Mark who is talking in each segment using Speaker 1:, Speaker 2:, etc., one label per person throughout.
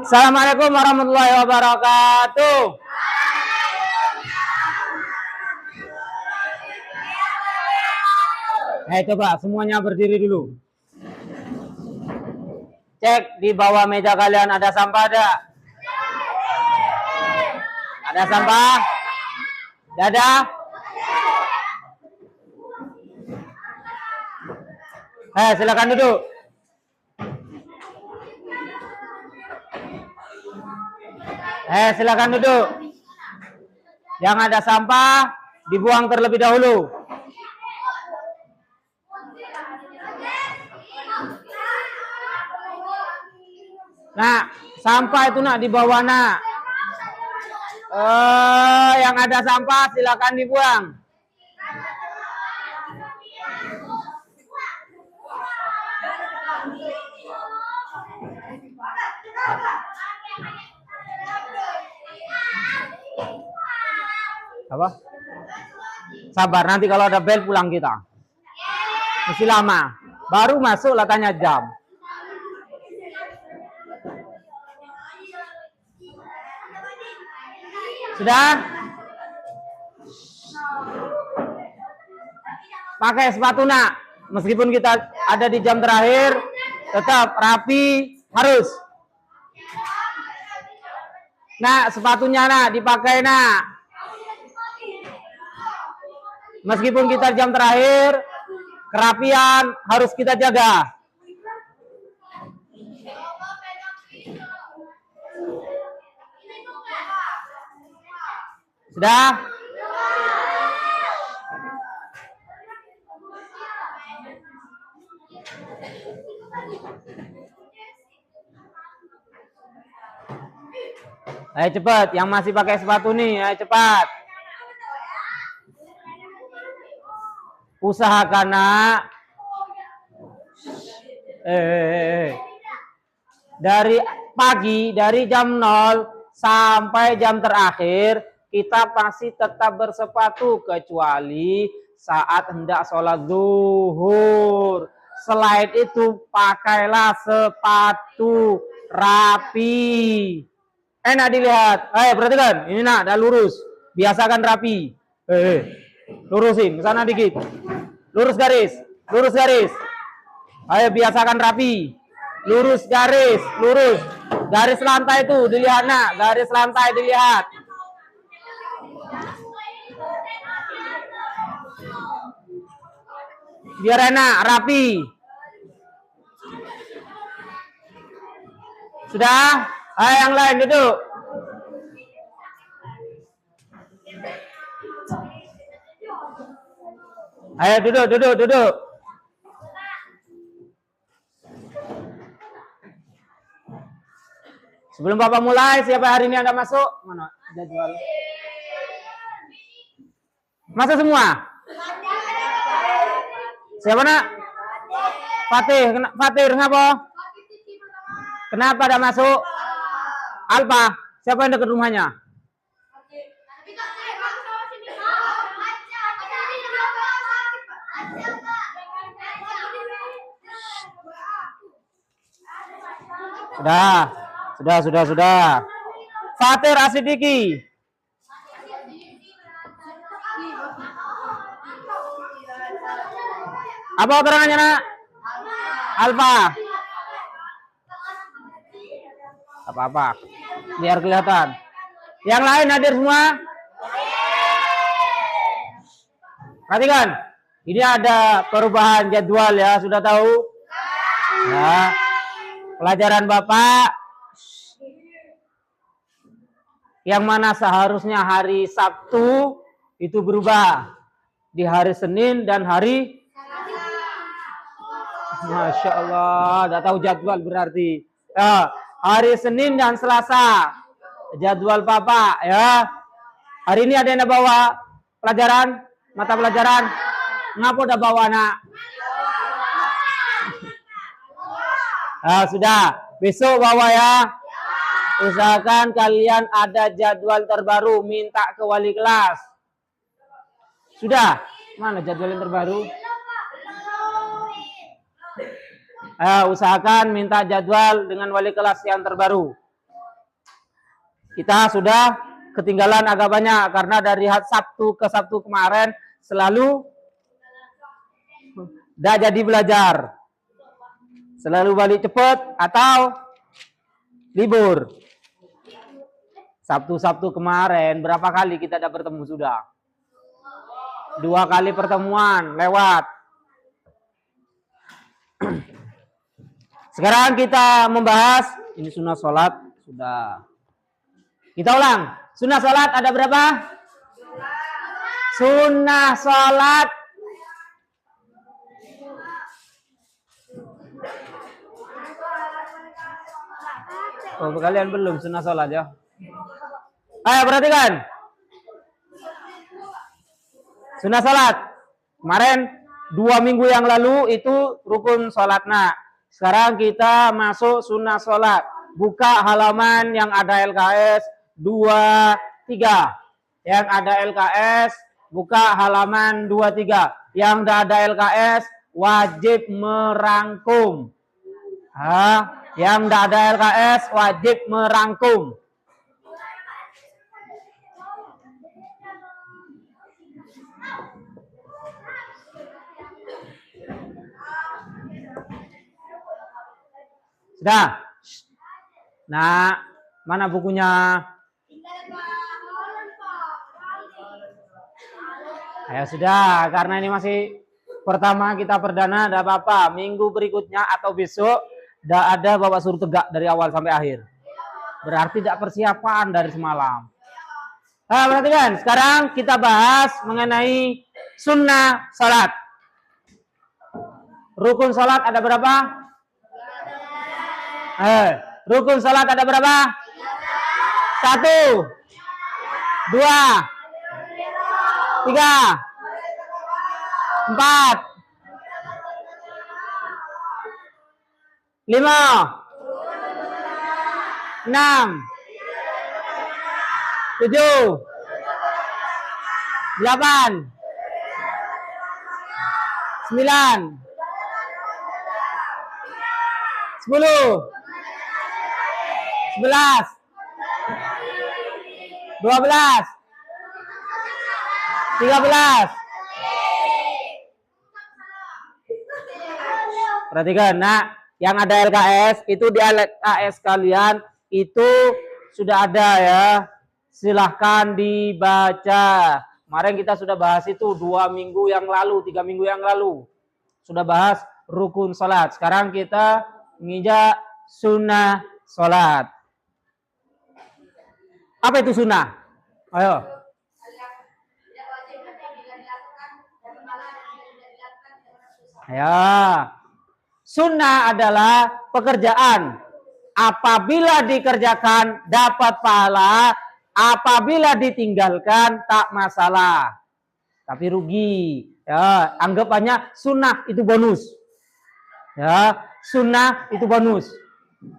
Speaker 1: Assalamualaikum warahmatullahi wabarakatuh. Coba semuanya berdiri dulu. Cek di bawah meja kalian ada sampah ada? Ada sampah? Ada? Silakan duduk. Silakan duduk. Yang ada sampah dibuang terlebih dahulu. Nah, sampah itu nak dibawa nak. Yang ada sampah silakan dibuang. Apa? Sabar, nanti kalau ada bel pulang kita. Masih lama. Baru masuk lah tanya jam. Sudah? Pakai sepatu nak. Meskipun kita ada di jam terakhir, tetap rapi, harus. Nah, sepatunya nak dipakai nak. Meskipun kita jam terakhir, kerapian harus kita jaga. Sudah? Ayo cepat, yang masih pakai sepatu nih, ayo cepat. Usahakan nak. Dari pagi, dari jam 0 sampai jam terakhir, kita pasti tetap bersepatu kecuali saat hendak sholat zuhur. Selain itu pakailah sepatu rapi. Enak dilihat. Perhatikan, ini nak, dah lurus. Biasakan rapi. Lurusin, ke sana dikit. Lurus garis, lurus garis. Ayo biasakan rapi. Lurus garis, lurus. Garis lantai itu dilihat nak, garis lantai dilihat. Biar enak, rapi. Sudah? Ayo yang lain duduk. Ayo duduk, duduk, duduk. Sebelum Bapak mulai, siapa hari ini Anda masuk? Mana jadwal? Masuk semua? Siapa nak? Fatih. Fatih, kenapa? Kenapa ada masuk? Alfa, siapa yang dekat rumahnya? Sudah. Fatir Asidiki. Apa keterangannya nak? Alfa. Apa-apa. Biar kelihatan. Yang lain hadir semua? Perhatikan. Ini ada perubahan jadwal ya, sudah tahu? Ya. Pelajaran Bapak yang mana seharusnya hari Sabtu itu berubah di hari Senin dan hari Masya Allah, tidak tahu jadwal berarti ya, hari Senin dan Selasa jadwal Bapak ya. Hari ini ada yang bawa pelajaran, mata pelajaran. Ngapa udah bawa nak? Sudah, besok bawa ya. Usahakan kalian ada jadwal terbaru, minta ke wali kelas. Sudah? Mana jadwal yang terbaru? Usahakan minta jadwal dengan wali kelas yang terbaru. Kita sudah ketinggalan agak banyak karena dari Sabtu ke Sabtu kemarin selalu udah jadi belajar. Selalu balik cepat atau libur. Sabtu-Sabtu kemarin berapa kali kita udah bertemu sudah? 2 kali pertemuan lewat. Sekarang kita membahas ini sunnah sholat sudah. Kita ulang. Sunnah sholat ada berapa? Sunnah sholat oh, kalian belum sunnah sholat ya? Ayo perhatikan. Sunnah sholat. Kemarin 2 minggu yang lalu itu rukun sholatnya. Sekarang kita masuk sunnah sholat. Buka halaman yang ada LKS 23. Yang ada LKS buka halaman 23. Yang tidak ada LKS wajib merangkum. Yang tidak ada LKS wajib merangkum. Sudah. Nah, mana bukunya? Ya sudah, karena ini masih pertama kita perdana, tidak apa-apa. Minggu berikutnya atau besok, tidak ada Bapak suruh tegak dari awal sampai akhir. Berarti tidak persiapan dari semalam. Nah, perhatikan, sekarang kita bahas mengenai sunnah salat. Rukun salat ada berapa? Rukun salat ada berapa? 1, 2, 3, 4, 5, 6, 7, 8, 9, 10, 11, 12, 13. Perhatikan, nah, yang ada LKS itu di LKS kalian itu sudah ada ya. Silahkan dibaca. Kemarin kita sudah bahas itu 2 minggu yang lalu, 3 minggu yang lalu. Sudah bahas rukun sholat. Sekarang kita menginjak sunnah sholat. Apa itu sunnah? Ayo. Ya. Sunnah adalah pekerjaan. Apabila dikerjakan dapat pahala, apabila ditinggalkan tak masalah. Tapi rugi. Ya, anggapannya sunnah itu bonus. Ya, sunnah itu bonus.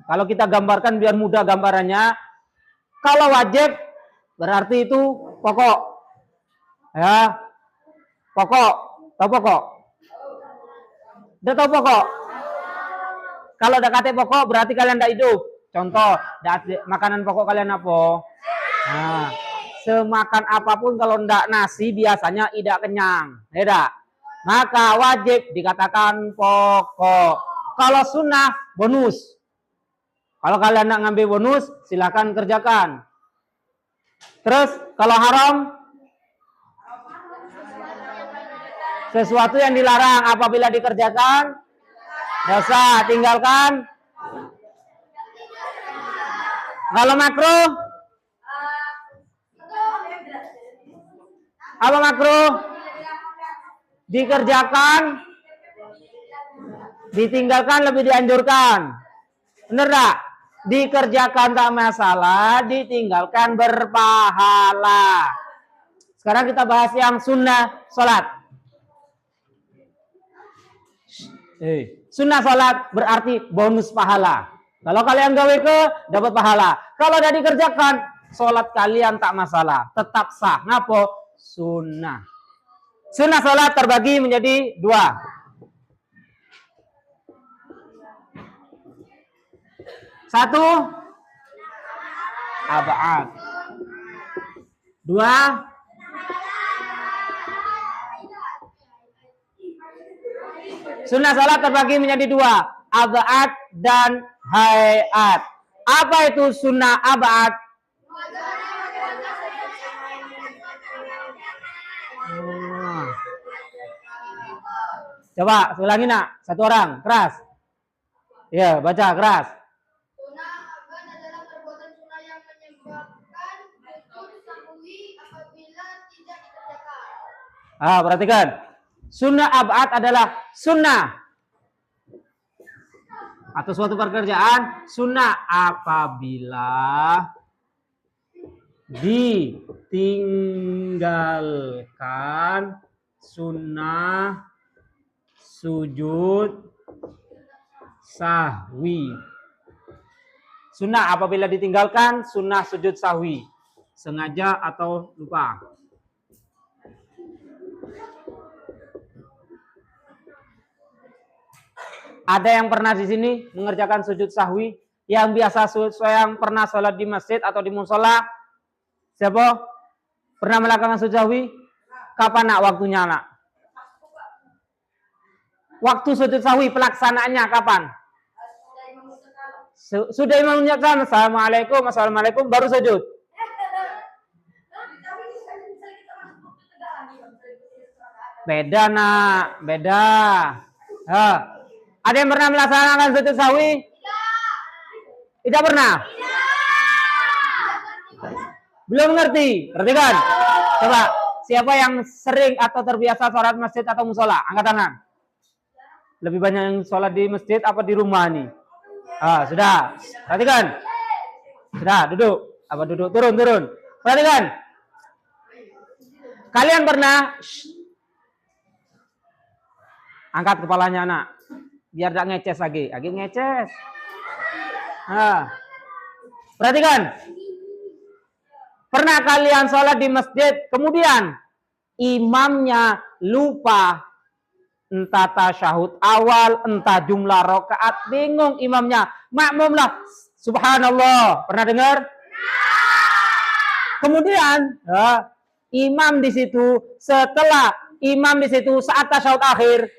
Speaker 1: Kalau kita gambarkan biar mudah gambarannya, kalau wajib berarti itu pokok. Ya. Pokok. Tahu pokok? Udah tahu pokok? Kalau udah kata pokok berarti kalian tidak hidup. Contoh, makanan pokok kalian apa? Nah, semakan apapun kalau tidak nasi biasanya tidak kenyang. Tidak. Maka wajib dikatakan pokok. Kalau sunnah bonus. Kalau kalian nak ngambil bonus, silakan kerjakan. Terus kalau haram, sesuatu yang dilarang apabila dikerjakan, dosa, tinggalkan. Kalau makruh, apa makruh? Dikerjakan, ditinggalkan lebih dianjurkan. Benar tak? Dikerjakan tak masalah, ditinggalkan berpahala. Sekarang kita bahas yang sunnah sholat. Sunnah sholat berarti bonus pahala. Kalau kalian gawe ke, dapat pahala. Kalau udah dikerjakan, sholat kalian tak masalah. Tetap sah. Ngapo? Sunnah. Sunnah sholat terbagi menjadi 2. Satu, ab'ad. Dua. Sunnah salat terbagi menjadi dua, ab'ad dan hayat. Apa itu sunnah ab'ad? Coba ulangi nak, satu orang, keras. Ya, baca keras.
Speaker 2: Sunnah abad adalah perbuatan sunnah yang menyebabkan sujud sahwi apabila tidak dikerjakan.
Speaker 1: Perhatikan. Sunnah ab'ad adalah sunnah atau suatu pekerjaan sunnah apabila ditinggalkan sunnah sujud sahwi. Sunnah apabila ditinggalkan sunnah sujud sahwi, sengaja atau lupa. Ada yang pernah di sini mengerjakan sujud sahwi? Yang pernah sholat di masjid atau di musola? Siapa? Pernah melakukan sujud sahwi? Kapan nak waktunya nak? Waktu sujud sahwi pelaksanaannya kapan? Sudah imam mengucapkan assalamualaikum, assalamualaikum baru sujud. Beda nak, beda. Ada yang pernah melaksanakan sujud sahwi? Tidak pernah. Belum ngerti. Perhatikan. Coba, siapa yang sering atau terbiasa sholat masjid atau musola? Angkat tangan. Lebih banyak yang sholat di masjid apa di rumah nih? Sudah. Perhatikan. Sudah, duduk. Duduk? Turun. Perhatikan. Kalian pernah angkat kepalanya anak. Biar tak ngeces lagi ngeces. Perhatikan. Pernah kalian sholat di masjid, kemudian imamnya lupa, entah tasyahud awal, entah jumlah rakaat, bingung imamnya, makmumlah, subhanallah. Pernah dengar? Kemudian imam di situ, setelah imam di situ saat tasyahud akhir,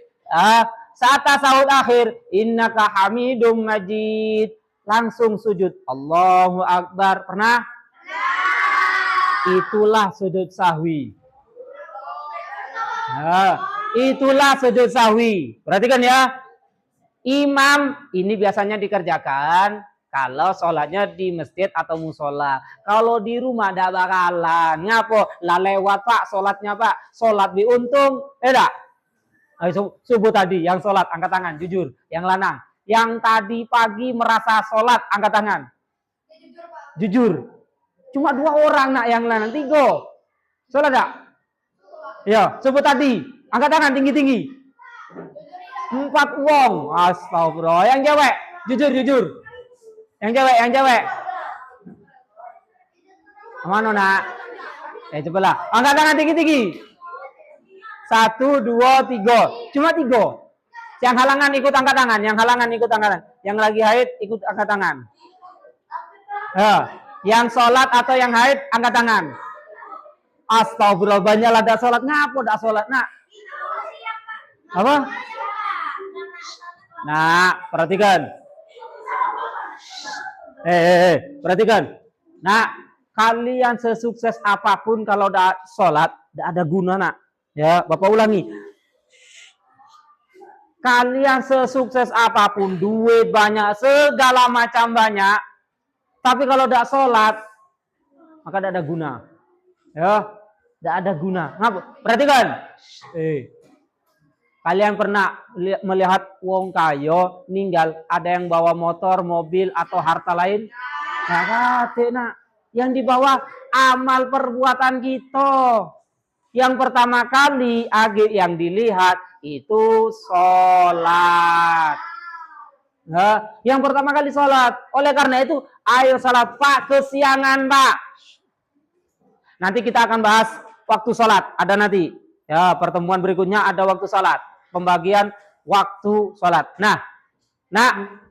Speaker 1: saat tasawuf akhir, innaka hamidum majid, langsung sujud. Allahu Akbar. Pernah? Itulah sujud sahwi. Itulah sujud sahwi. Perhatikan ya. Imam ini biasanya dikerjakan kalau sholatnya di masjid atau musola. Kalau di rumah tidak bakalan. Ngapo? Lah lewat pak sholatnya pak. Sholat diuntung. Tidak. Subuh tadi yang sholat angkat tangan, jujur. Yang lanang. Yang tadi pagi merasa sholat angkat tangan. Jujur. Cuma 2 orang nak yang lanang, 3. Sholat tak? Ya, subuh tadi angkat tangan tinggi-tinggi. 4 wong. Astagfirullah. Yang cewek, jujur. Yang cewek. Mana nak? Cobalah. Angkat tangan tinggi-tinggi. 1, 2, 3. Cuma 3. Yang halangan ikut angkat tangan. Yang lagi haid ikut angkat tangan. Yang sholat atau yang haid angkat tangan. Astagfirullah, banyak lah dak sholat. Ngapo dak sholat nak? Apa? Nah, perhatikan. Perhatikan. Nah, kalian sesukses apapun kalau dak sholat, dak ada guna nak. Ya, Bapak ulangi. Kalian sesukses apapun, duit banyak, segala macam banyak, tapi kalau tidak sholat, maka tidak ada guna. Ya, tidak ada guna. Perhatikan. Kalian pernah melihat wong kayo ninggal, ada yang bawa motor, mobil atau harta lain? Nah, yang dibawa amal perbuatan kita. Yang pertama kali yang dilihat itu sholat. Yang pertama kali sholat. Oleh karena itu, ayo sholat Pak, kesiangan Pak. Nanti kita akan bahas waktu sholat. Ada nanti. Ya, pertemuan berikutnya ada waktu sholat. Pembagian waktu sholat. Nah,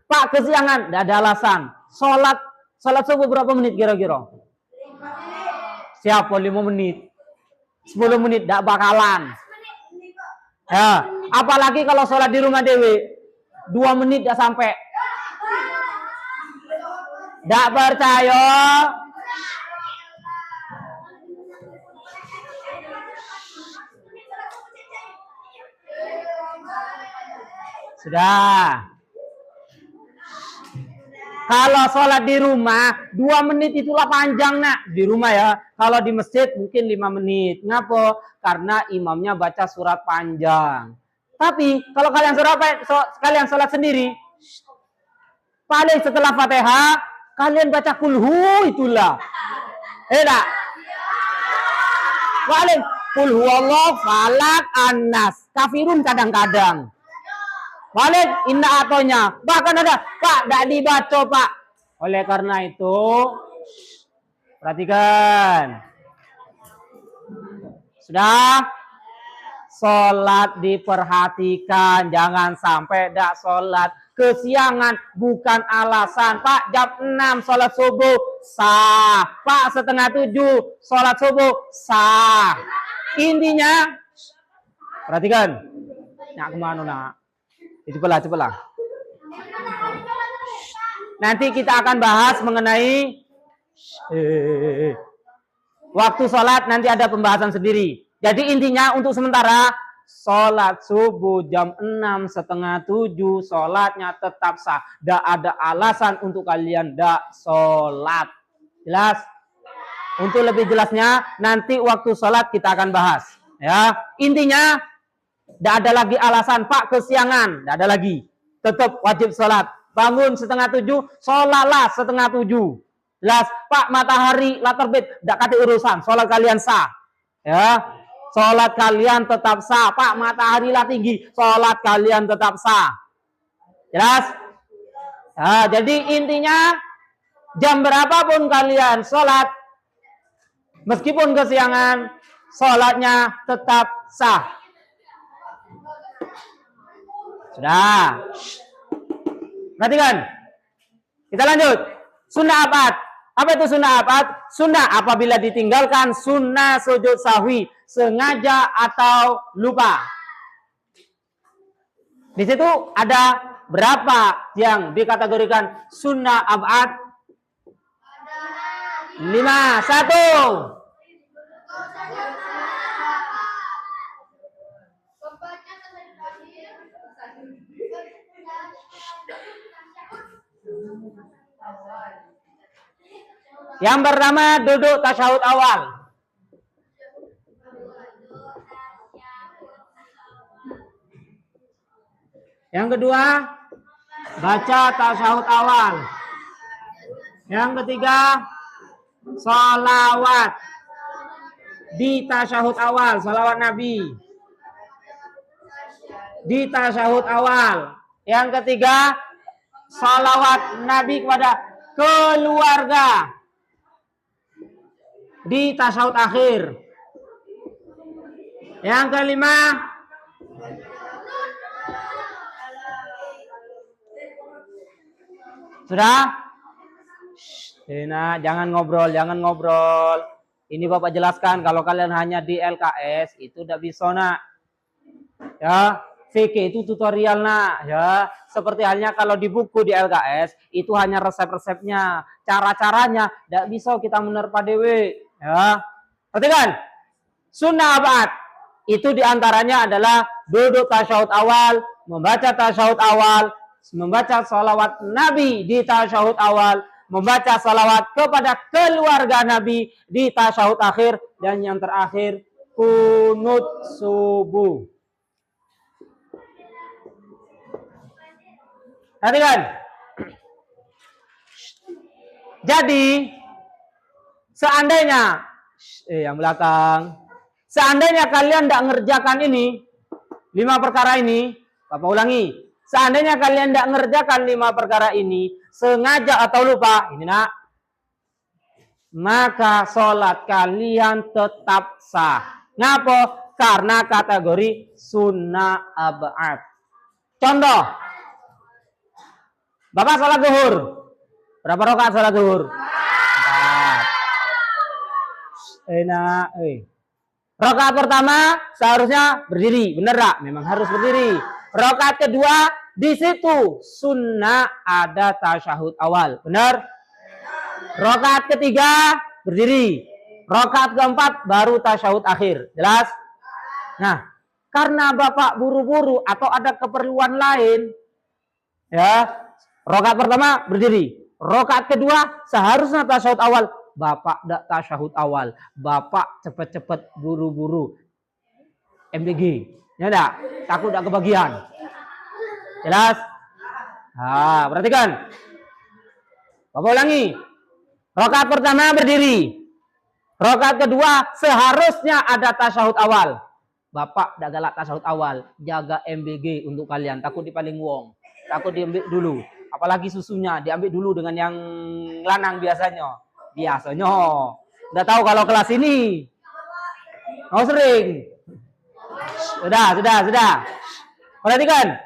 Speaker 1: Pak kesiangan, tidak ada alasan. Sholat Salat subuh berapa menit kira-kira? Siapa 5 menit? 10 menit, tidak bakalan. Ya, apalagi kalau sholat di rumah dewe, 2 menit tidak sampai. Tidak percaya? Sudah. Kalau sholat di rumah, 2 menit itulah panjang nak. Di rumah ya. Kalau di masjid mungkin 5 menit. Ngapa? Karena imamnya baca surat panjang. Tapi kalau kalian sholat sendiri, paling setelah Fatihah, kalian baca kulhu itulah. Tak? Paling kulhu Allah, falak, anas. Kafirun kadang-kadang. Balik indah atonya. Bahkan ada, Pak, tidak dibaca, Pak. Oleh karena itu, perhatikan. Sudah? Sholat diperhatikan. Jangan sampai tidak sholat. Kesiangan bukan alasan. Pak, jam 6 sholat subuh. Sah. Pak, setengah 7 sholat subuh. Sah. Intinya, perhatikan. Nak kemana, nak? Cepelah. Nanti kita akan bahas mengenai waktu sholat, nanti ada pembahasan sendiri. Jadi intinya untuk sementara, sholat subuh jam 6, setengah 7, sholatnya tetap sah. Tidak ada alasan untuk kalian tidak sholat. Jelas? Untuk lebih jelasnya, nanti waktu sholat kita akan bahas. Ya, intinya, tidak ada lagi alasan, Pak, kesiangan. Tidak ada lagi. Tetap wajib sholat. Bangun setengah 7, sholatlah setengah 7. Jelas, Pak, matahari lah terbit. Tidak kata urusan, sholat kalian sah. Ya, sholat kalian tetap sah. Pak, matahari lah tinggi, sholat kalian tetap sah. Jelas? Nah, jadi intinya, jam berapapun kalian sholat, meskipun kesiangan, sholatnya tetap sah. Sudah. Perhatikan. Kita lanjut. Sunnah abad. Apa itu sunnah abad? Sunnah apabila ditinggalkan sunnah sujud sahwi. Sengaja atau lupa. Di situ ada berapa yang dikategorikan sunnah abad? 5. 1. Yang pertama duduk tasyahud awal. Yang kedua baca tasyahud awal. Yang ketiga sholawat di tasyahud awal, sholawat Nabi di tasyahud awal. Yang ketiga sholawat Nabi kepada keluarga di tasyahud akhir. Yang kelima sudah? Nah, jangan ngobrol. Ini Bapak jelaskan, kalau kalian hanya di LKS itu tidak bisa, nak. Ya, VK itu tutorial, nak. Ya, seperti halnya kalau di buku di LKS itu hanya resep-resepnya, cara-caranya tidak bisa kita menerpa dewe. Ya, perhatikan. Sunnah abad itu diantaranya adalah duduk tasyahud awal, membaca tasyahud awal, membaca salawat Nabi di tasyahud awal, membaca salawat kepada keluarga Nabi di tasyahud akhir, dan yang terakhir kunut subuh. Perhatikan. Jadi seandainya yang belakang, seandainya kalian tidak ngerjakan ini 5 perkara ini, Bapak ulangi. Seandainya kalian tidak ngerjakan 5 perkara ini, sengaja atau lupa, ini nak, maka sholat kalian tetap sah. Ngapa? Karena kategori sunnah abad. Contoh, Bapak sholat zuhur, Berapa rakaat salat zuhur? 4. Enak, Rakaat pertama seharusnya berdiri, bener gak? Memang harus berdiri. Rakaat kedua di situ sunnah ada tasyahud awal, benar? Rakaat ketiga berdiri. Rakaat keempat baru tasyahud akhir. Jelas? Nah, karena Bapak buru-buru atau ada keperluan lain, ya, rakaat pertama berdiri. Rakaat kedua seharusnya tasyahud awal. Bapak tidak tasyahud awal. Bapak cepet-cepet buru-buru. MBG. Ya enggak? Takut tidak kebagian. Jelas? Nah, perhatikan. Bapak ulangi. Rakaat pertama berdiri. Rakaat kedua seharusnya ada tasyahud awal. Bapak tidak galak tasyahud awal. Jaga MBG untuk kalian. Takut dipaling wong. Takut diambil dulu. Apalagi susunya diambil dulu dengan yang lanang biasanya. Udah tahu kalau kelas ini. Oh sering. Sudah. Perhatikan.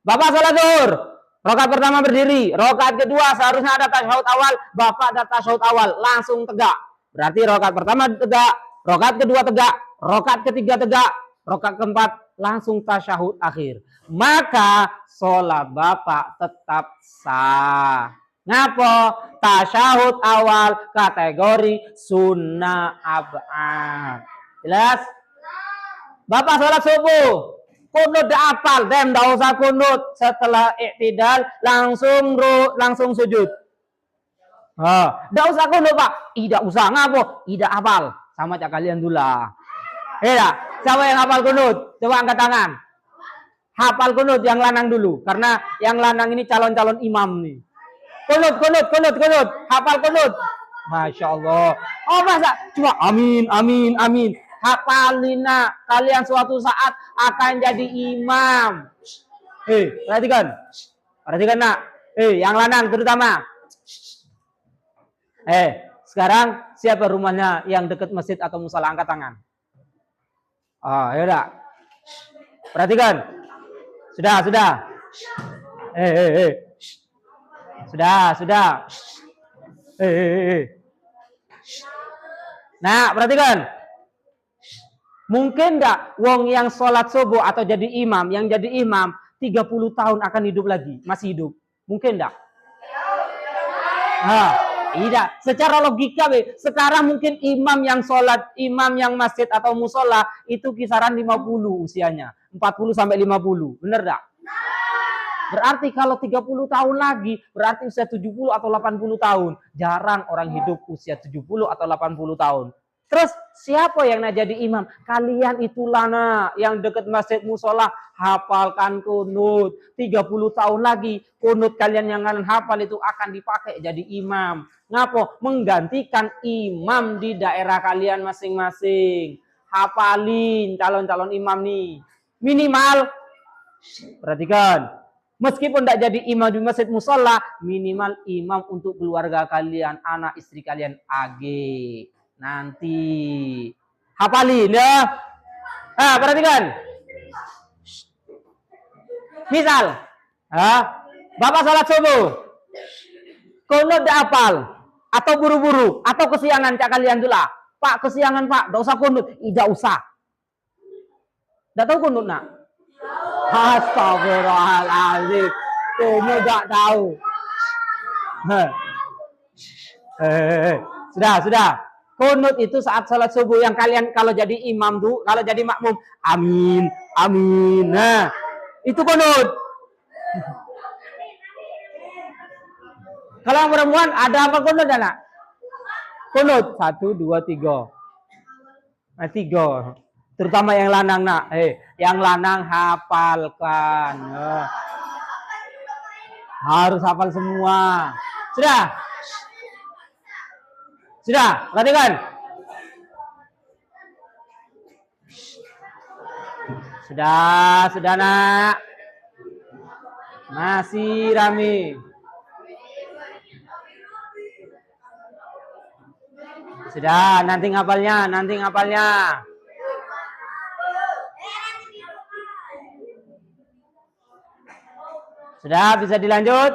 Speaker 1: Bapak salat zuhur. Rakaat pertama berdiri. Rakaat kedua seharusnya ada tasyahud awal. Bapak ada tasyahud awal. Langsung tegak. Berarti rakaat pertama tegak. Rakaat kedua tegak. Rakaat ketiga tegak. Rakaat keempat langsung tasyahud akhir. Maka sholat Bapak tetap sah. Ngapa? Tasyahud awal kategori sunnah ab'ad. Jelas? Bapak sholat subuh. Kunut dah apal. Dem dah usah kunut. Setelah iktidal langsung sujud. Dah usah kunut Pak. Tidak usah. Ngapa? Tidak apal. Sama cak kalian dulu lah. Siapa yang hafal kunut? Coba angkat tangan. Hafal kunut yang lanang dulu. Karena yang lanang ini calon-calon imam nih. Kunut. Hafal kunut. Masya Allah. Oh masa? Cuma amin. Hafalina. Kalian suatu saat akan jadi imam. Perhatikan nak. Yang lanang terutama. Sekarang siapa rumahnya yang dekat masjid atau musala? Angkat tangan. Ya udah. Perhatikan. Sudah. Sudah. Nah, perhatikan. Mungkin enggak wong yang sholat subuh atau jadi imam, yang jadi imam 30 tahun akan hidup lagi, masih hidup. Mungkin enggak? Tidak. Secara logika, sekarang mungkin imam yang sholat, imam yang masjid atau musola itu kisaran 50 usianya. 40 sampai 50. Bener enggak? Berarti kalau 30 tahun lagi, berarti usia 70 atau 80 tahun. Jarang orang hidup usia 70 atau 80 tahun. Terus siapa yang nak jadi imam? Kalian itulah nak yang dekat masjid musola, hafalkan kunut. 30 tahun lagi kunut kalian yang kalian hafal itu akan dipakai jadi imam. Ngapo? Menggantikan imam di daerah kalian masing-masing. Hafalin calon-calon imam nih. Minimal, perhatikan, meskipun tidak jadi imam di masjid musola, minimal imam untuk keluarga kalian, anak istri kalian AG. Nanti hafalin ya. Perhatikan. Misal, Bapak sholat subuh, kunut dah hafal, atau buru-buru, atau kesiangan cak kalian dulu. Pak kesiangan Pak, tidak usah kunut, tidak usah. Tidak tahu kunut nak? Astagfirullahaladzim, kamu tidak tahu. Sudah. Kunut itu saat salat subuh yang kalian kalau jadi imam tuh, kalau jadi makmum, amin. Nah, itu kunut. Kalau yang perempuan ada apa kunut anak? Kunut 1, 2, 3. 3. Terutama yang lanang nak. Yang lanang hafalkan. Harus hafal semua. Sudah, perhatikan. Sudah nak. Masih rame. Sudah, nanti ngapalnya. Sudah bisa dilanjut?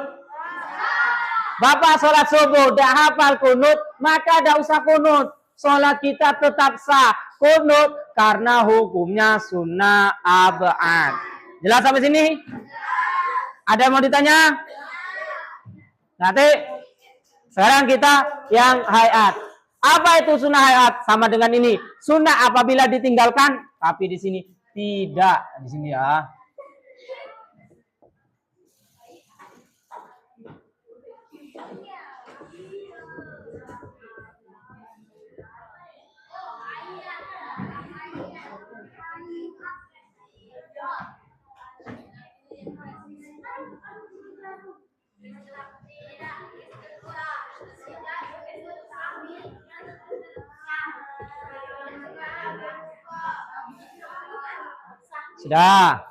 Speaker 1: Bapak sholat subuh dah hafal kunut, maka dah usah kunut. Sholat kita tetap sah. Kunut karena hukumnya sunnah abad. Jelas sampai sini? Ada yang mau ditanya? Nanti sekarang kita yang hayat. Apa itu sunnah hayat? Sama dengan ini. Sunnah apabila ditinggalkan, tapi di sini tidak. Di sini ya. Sudah.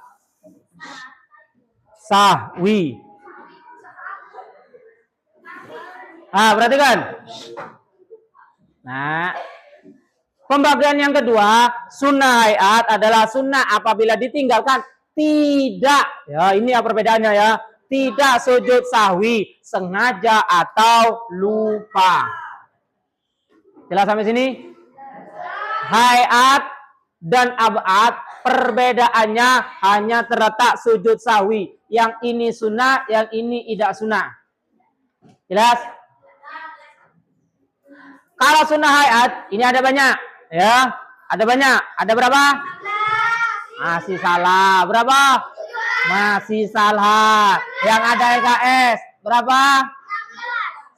Speaker 1: Sahwi. Perhatikan. Nah, pembagian yang kedua, sunnah hayat adalah sunnah apabila ditinggalkan tidak. Ya, ini ya perbedaannya ya. Tidak sujud sahwi, sengaja atau lupa. Jelas sampai sini? Hayat dan abad perbedaannya hanya terletak sujud sahwi. Yang ini sunnah, yang ini tidak sunnah. Jelas? Kalau sunnah hayat, ini ada banyak. Ya, ada banyak. Ada berapa? Masih salah. Berapa? Masih salah. Yang ada LKS, berapa?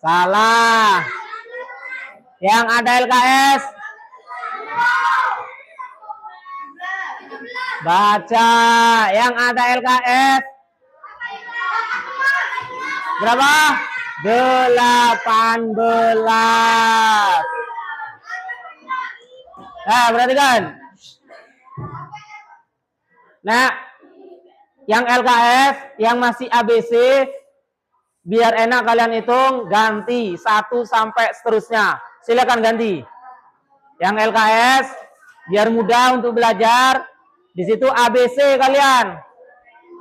Speaker 1: Salah. Yang ada LKS? Baca. Yang ada LKS? Berapa? 18. Nah, perhatikan. Nah, yang LKS, yang masih ABC, biar enak kalian hitung, ganti 1 sampai seterusnya. Silakan ganti. Yang LKS, biar mudah untuk belajar, di situ ABC kalian.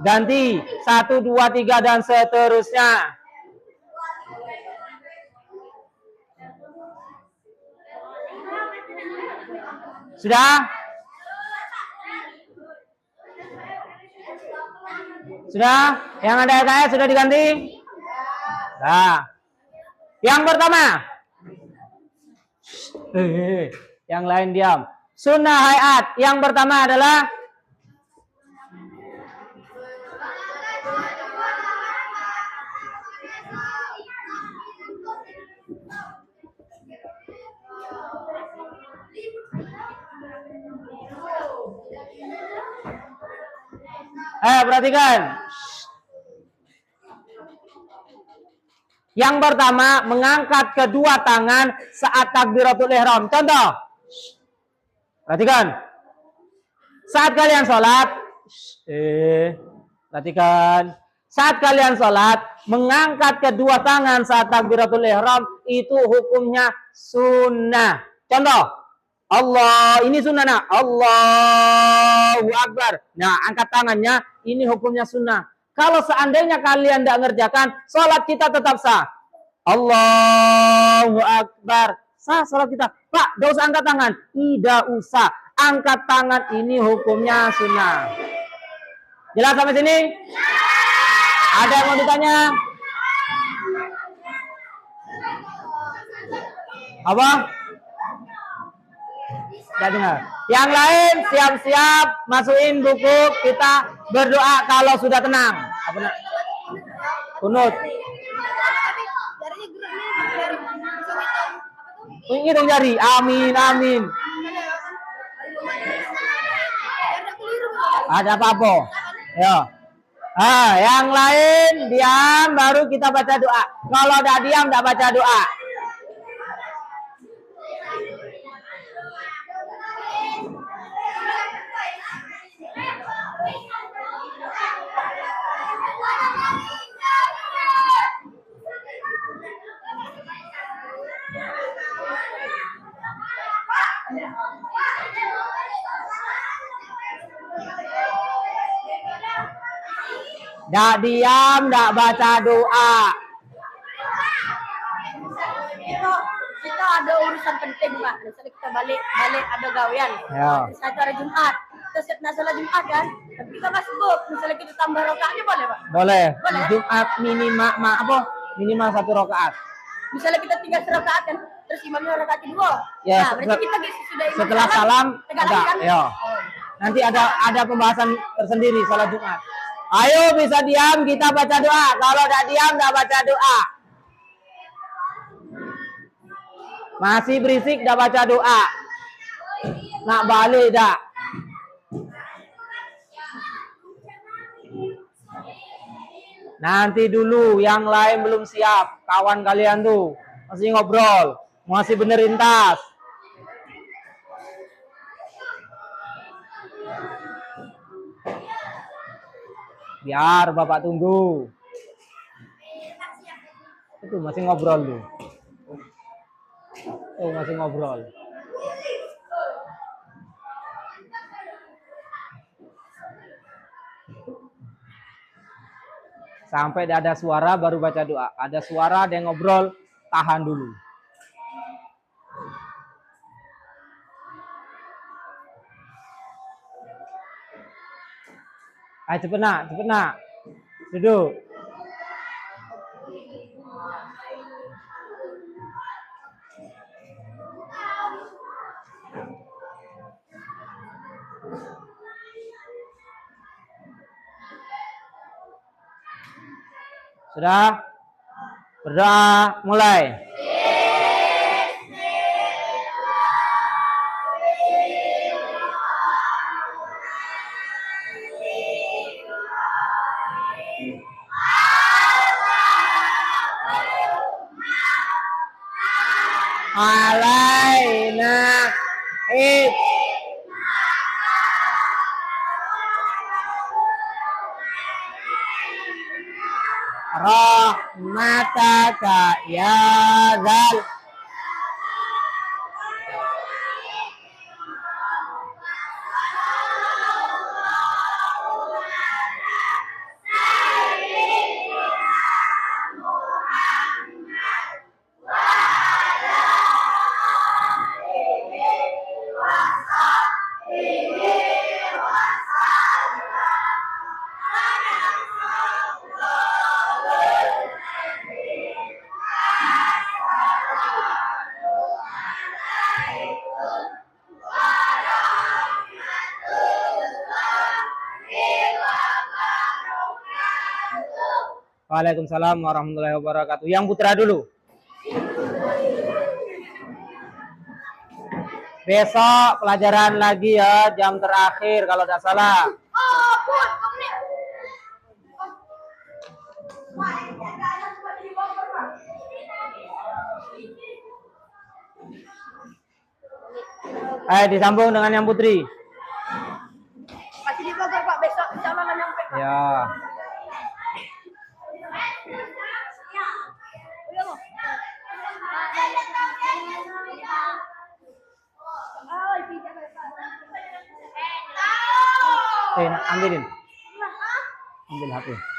Speaker 1: Ganti 1, 2, 3 dan seterusnya. Sudah? Sudah? Yang ada LKS sudah diganti? Nah. Yang pertama. Yang lain diam. Sunnah hayat. Yang pertama adalah perhatikan. Yang pertama, mengangkat kedua tangan saat takbiratul ihram. Contoh. Perhatikan. Saat kalian sholat, perhatikan. Saat kalian sholat, mengangkat kedua tangan saat takbiratul ihram itu hukumnya sunnah. Contoh. Allah, ini sunnah. Nah. Allahu Akbar. Nah, angkat tangannya, ini hukumnya sunnah. Kalau seandainya kalian tidak ngerjakan, sholat kita tetap sah. Allahu Akbar. Sah sholat kita. Pak, gak usah angkat tangan. Tidak usah. Angkat tangan ini hukumnya sunnah. Jelas sampai sini? Ada yang mau ditanya? Apa? Tidak dengar. Yang lain siap-siap masukin buku, kita berdoa kalau sudah tenang. Apa nak? Kunut. Hitung jari. Amin, amin. Ada apa-apa? Ya. Yang lain diam baru kita baca doa. Kalau tidak diam tidak baca doa. Dak diam, dak baca doa.
Speaker 2: Kita ada urusan penting Pak. Misalnya kita balik ada gawean.
Speaker 1: Ya.
Speaker 2: Satu hari Jumat. Kita nak salat Jumat kan. Tapi kita masuk. Misalnya kita tambah rakaatnya boleh Pak?
Speaker 1: Boleh.
Speaker 2: Boleh.
Speaker 1: Jumat minimal 1 rakaat.
Speaker 2: Misalnya kita tinggal serakaat kan, terus imamnya rakaat kedua.
Speaker 1: Ya,
Speaker 2: Nah, berarti kita sudah imam
Speaker 1: setelah salam
Speaker 2: tegak
Speaker 1: ada.
Speaker 2: lagi kan?
Speaker 1: Ya. Nanti ada pembahasan tersendiri salat Jumat. Ayo bisa diam kita baca doa. Kalau tidak diam tidak baca doa. Masih berisik tidak baca doa. Nak balik dah. Nanti dulu yang lain belum siap. Kawan kalian tuh masih ngobrol, masih benerin tas. Biar Bapak tunggu. Itu masih ngobrol tuh. Oh, masih ngobrol. Sampai ada suara baru baca doa. Ada suara ada yang ngobrol, tahan dulu. Ayo cepet nak. Duduk. Sudah? Berdoa mulai. Alaina rahmataka ya zal Waalaikumsalam warahmatullahi wabarakatuh. Yang putra dulu. Besok pelajaran lagi ya, jam terakhir kalau tidak salah. Disambung dengan yang putri.
Speaker 2: Masih di Bogor Pak, besok insya Allah nyampe Pak.
Speaker 1: Ya. Nak ambilin. Ambil HP.